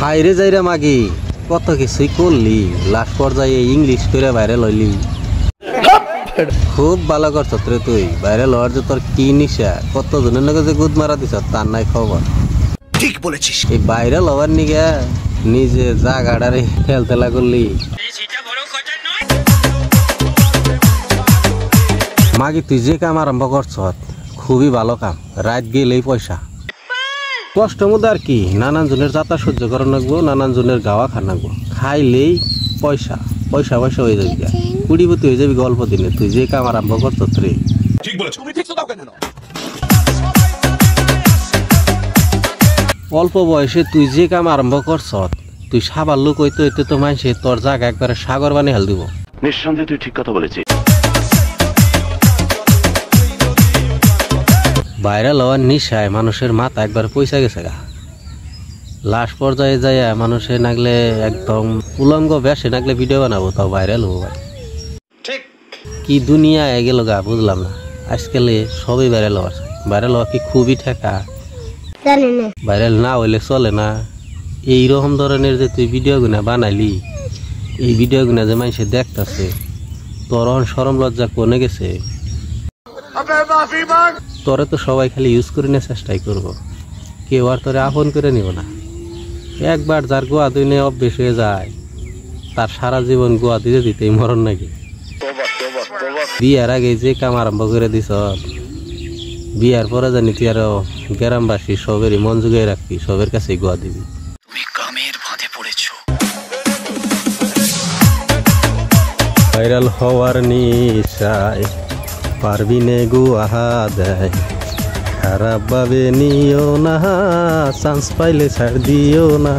হাইরে যাইরা মাগি কত কিছুই করলি, লাস্ট পর্যায়ে ইংলিশ করে বাইরে লইলি। খুব ভালো করছ রে তুই, বাইরে লওয়ার যে তোর কি নিশা, কত জনের নাকি যে গুদ মারা দিছ তার নাই খবর। ঠিক বলেছিস। এই বাইরে লওয়ার নিগে নিজে জাগাড়ারে খেলতেলা করলি। মাগি তুই যে কাম আরম্ভ করছ খুবই ভালো কাম, রাত গেলেই পয়সা। কষ্ট মধ্যে আর কি, নানান জনের যাত্রা সহ্য করা লাগবো, নানান জনের গাওয়া খান লাগবো, খাইলেই পয়সা পয়সা পয়সা হয়ে যাবি, কুড়িপতি হয়ে যাবি গল্প দিনে। তুই যে কাম আরম্ভ করছ রে, অল্প বয়সে তুই যে কাম আরম্ভ করছ, তুই সাবার লোক হইতে হইতে তো মানছে তোর জায়গা একবারে সাগর বানিয়ে হেল দিব। নিঃসন্দেহে তুই ঠিক কথা বলেছিস। বাইরে লওয়ার নিশায় মানুষের মাথা একবার পয়সা গেছে গা। লাস্ট পর্যায়ে যায় মানুষের নাগলে একদম উলঙ্গ বেশে নাগলে ভিডিও বানাবো, তাও বাইরে লবো ভাই। কি দুনিয়া গেল গা বুঝলাম না। আজকালে সবই বাইরে লওয়ার, বাইরে লওয়া কি খুবই ঠেকা, বাইরে না হইলে চলে না। এইরকম ধরনের যে তুই ভিডিও গুনা বানাইলি, এই ভিডিও গুনা যে মানুষে দেখতেছে, তোর শরম লজ্জা কোনে গেছে? তোরে তো সবাই খালি ইউজ করে নিয়ে চেষ্টাই করবো, কেউ আর তোরে আপন করে নিব না। একবার যার গোয়া দিনে অভ্যেস হয়ে যায়, তার সারা জীবন গোয়া দিতে দিতেই মরণ নাকি। বিয়ার আগে যে কাম আরম্ভ করে দিস, বিয়ার পরে জানি তুই আরো গ্রামবাসী সবেরই মন জুগিয়ে রাখবি, সবের কাছে গোয়া দিবি। ভাইরাল হওয়ার নিশায় পারবি নে গুয়াহা দেয়, খারাপ ভাবে নিও না, চান্স পাইলে ছাড় দিও না।